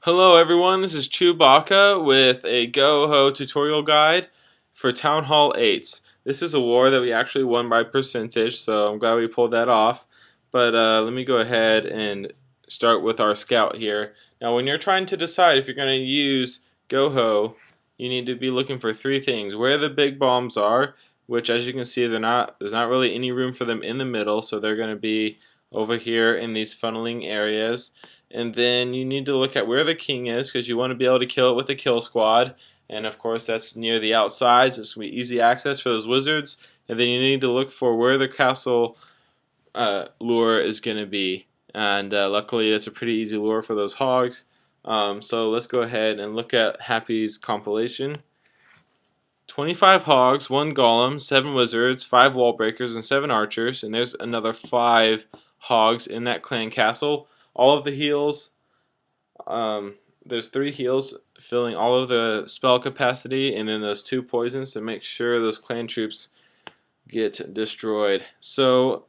Hello everyone, this is Chewbacca with a GoHo tutorial guide for Town Hall 8s. This is a war that we actually won by percentage, so I'm glad we pulled that off. But let me go ahead and start with our scout here. Now when you're trying to decide if you're going to use GoHo, you need to be looking for three things. Where the big bombs are, which as you can see there's not really any room for them in the middle, so they're going to be over here in these funneling areas. And then you need to look at where the king is because you want to be able to kill it with the kill squad. And of course that's near the outsides. It's going to be easy access for those wizards. And then you need to look for where the castle lure is going to be. And luckily it's a pretty easy lure for those hogs. So let's go ahead and look at Happy's compilation. 25 hogs, 1 golem, 7 wizards, 5 wall breakers, and 7 archers. And there's another 5 hogs in that clan castle. All of the heals, there's 3 heals filling all of the spell capacity, and then those 2 poisons to make sure those clan troops get destroyed. So,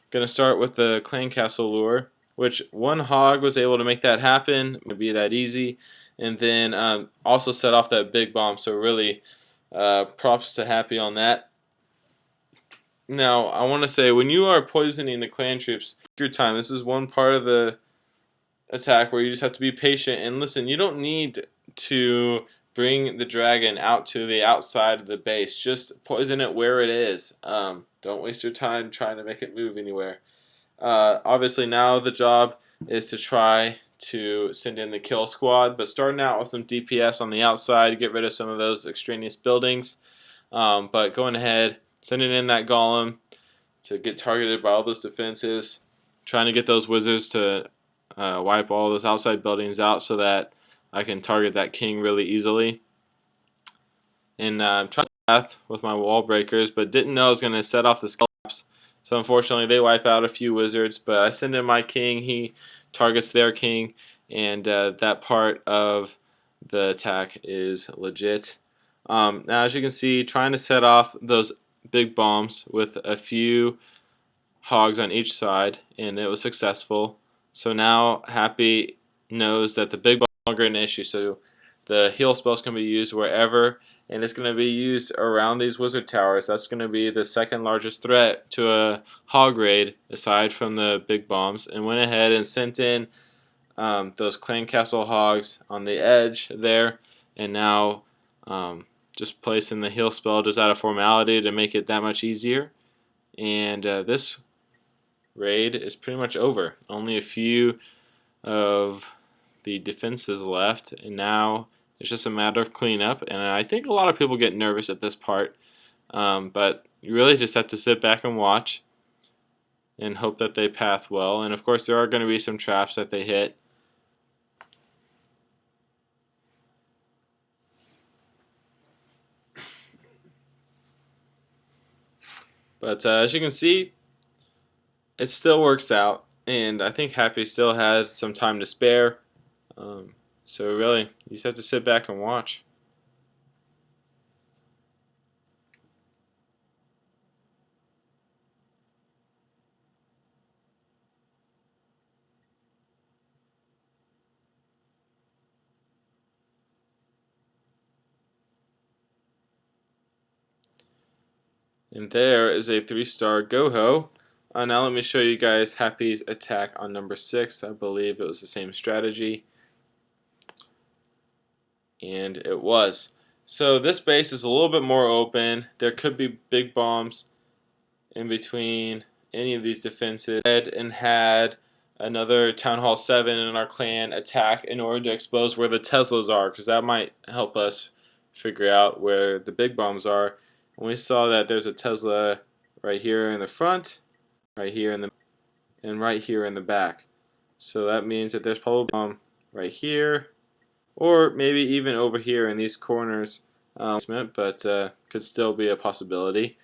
gonna start with the clan castle lure, which 1 hog was able to make that happen. It would be that easy, and then also set off that big bomb. So really, props to Happy on that. Now, I want to say when you are poisoning the clan troops, take your time. This is one part of the attack where you just have to be patient and listen. You don't need to bring the dragon out to the outside of the base. Just poison it where it is. Don't waste your time trying to make it move anywhere. Obviously now the job is to try to send in the kill squad, but starting out with some DPS on the outside, get rid of some of those extraneous buildings. But going ahead, sending in that golem to get targeted by all those defenses, trying to get those wizards to wipe all those outside buildings out so that I can target that king really easily. And I'm trying to path with my wall breakers, but didn't know I was going to set off the scalps. So unfortunately they wipe out a few wizards, but I send in my king, he targets their king, and that part of the attack is legit. Now as you can see, trying to set off those big bombs with a few hogs on each side, and it was successful. So now Happy knows that the big bomb is no longer an issue. So the heal spell is going to be used wherever, and it's going to be used around these wizard towers. That's going to be the second largest threat to a hog raid aside from the big bombs, and went ahead and sent in those clan castle hogs on the edge there, and now just placing the heal spell just out of formality to make it that much easier. And this raid is pretty much over. Only a few of the defenses left, and now it's just a matter of cleanup. And I think a lot of people get nervous at this part, but you really just have to sit back and watch and hope that they path well. And of course there are going to be some traps that they hit. But as you can see, it still works out, and I think Happy still has some time to spare. So really, you just have to sit back and watch. And there is a 3-star GoHo. Now let me show you guys Happy's attack on number 6. I believe it was the same strategy. And it was. So this base is a little bit more open. There could be big bombs in between any of these defenses. And had another Town Hall 7 in our clan attack in order to expose where the Teslas are, because that might help us figure out where the big bombs are. And we saw that there's a Tesla right here in the front, right here in the, and right here in the back. So that means that there's probably a bomb right here, or maybe even over here in these corners, but could still be a possibility.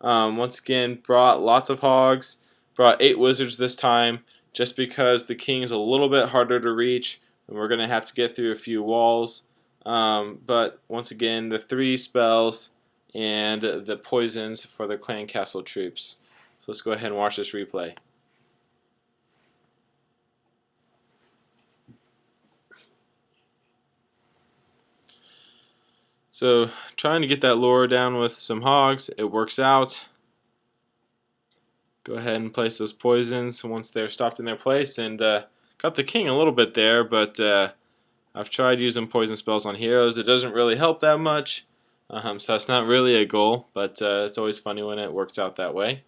Once again, brought lots of hogs, brought 8 wizards this time, just because the king is a little bit harder to reach, and we're going to have to get through a few walls. But once again, the 3 spells and the poisons for the clan castle troops. So let's go ahead and watch this replay. So trying to get that lure down with some hogs, it works out. Go ahead and place those poisons once they're stopped in their place, and got the king a little bit there, but I've tried using poison spells on heroes. It doesn't really help that much, so that's not really a goal, but it's always funny when it works out that way.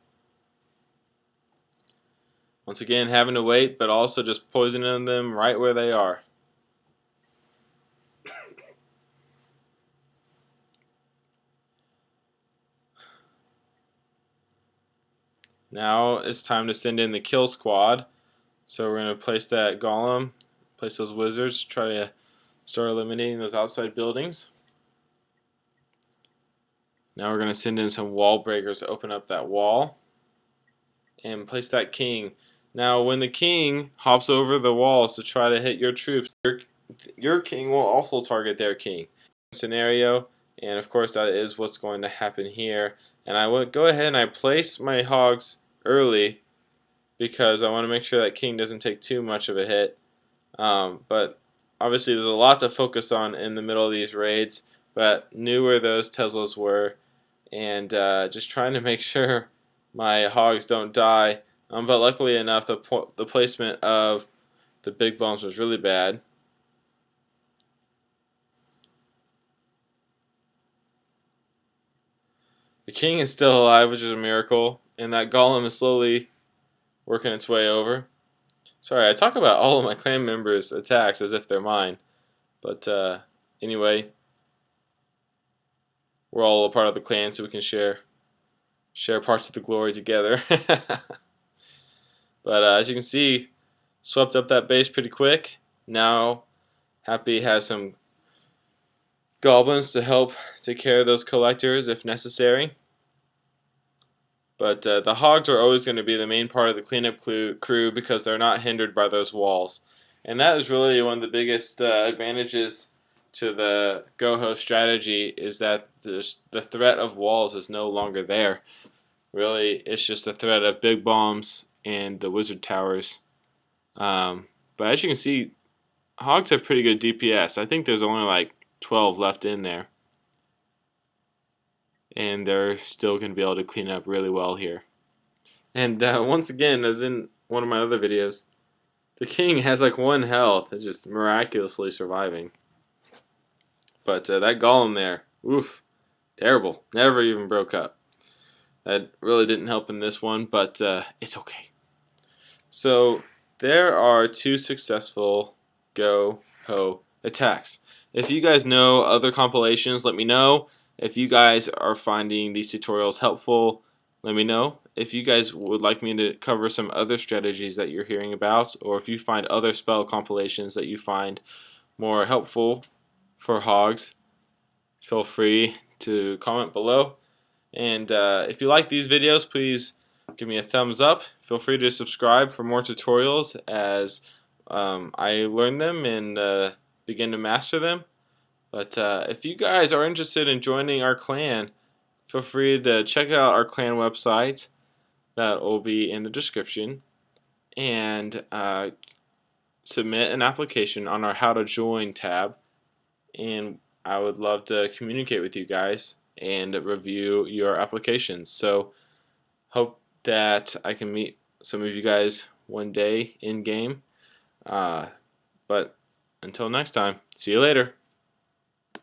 Once again, having to wait, but also just poisoning them right where they are. Now it's time to send in the kill squad. So we're going to place that golem, place those wizards, try to start eliminating those outside buildings. Now we're going to send in some wall breakers to open up that wall. And place that king. Now when the king hops over the walls to try to hit your troops, your king will also target their king. Scenario, and of course that is what's going to happen here. And I would go ahead and I place my hogs early because I want to make sure that king doesn't take too much of a hit. But obviously there's a lot to focus on in the middle of these raids, but knew where those Teslas were, and just trying to make sure my hogs don't die. But luckily enough, the placement of the big bombs was really bad. The king is still alive, which is a miracle, and that golem is slowly working its way over. Sorry, I talk about all of my clan members' attacks as if they're mine, but anyway, we're all a part of the clan, so we can share parts of the glory together. But as you can see, swept up that base pretty quick. Now Happy has some goblins to help take care of those collectors if necessary. But the hogs are always going to be the main part of the cleanup crew because they're not hindered by those walls. And that is really one of the biggest advantages to the GoHo strategy, is that the threat of walls is no longer there. Really, it's just the threat of big bombs and the wizard towers. But as you can see, hogs have pretty good DPS. I think there's only like 12 left in there. And they're still going to be able to clean up really well here. And once again, as in one of my other videos, the king has like 1 health. It's just miraculously surviving. But that golem there, oof, terrible. Never even broke up. That really didn't help in this one, but it's okay. So there are 2 successful GoHo attacks. If you guys know other compilations, let me know. If you guys are finding these tutorials helpful, let me know. If you guys would like me to cover some other strategies that you're hearing about, or if you find other spell compilations that you find more helpful for hogs, feel free to comment below. And if you like these videos, please give me a thumbs up. Feel free to subscribe for more tutorials as I learn them and begin to master them. But if you guys are interested in joining our clan, feel free to check out our clan website. That will be in the description. And submit an application on our How to Join tab. And I would love to communicate with you guys and review your applications. So hope that I can meet some of you guys one day in game. But until next time, see you later.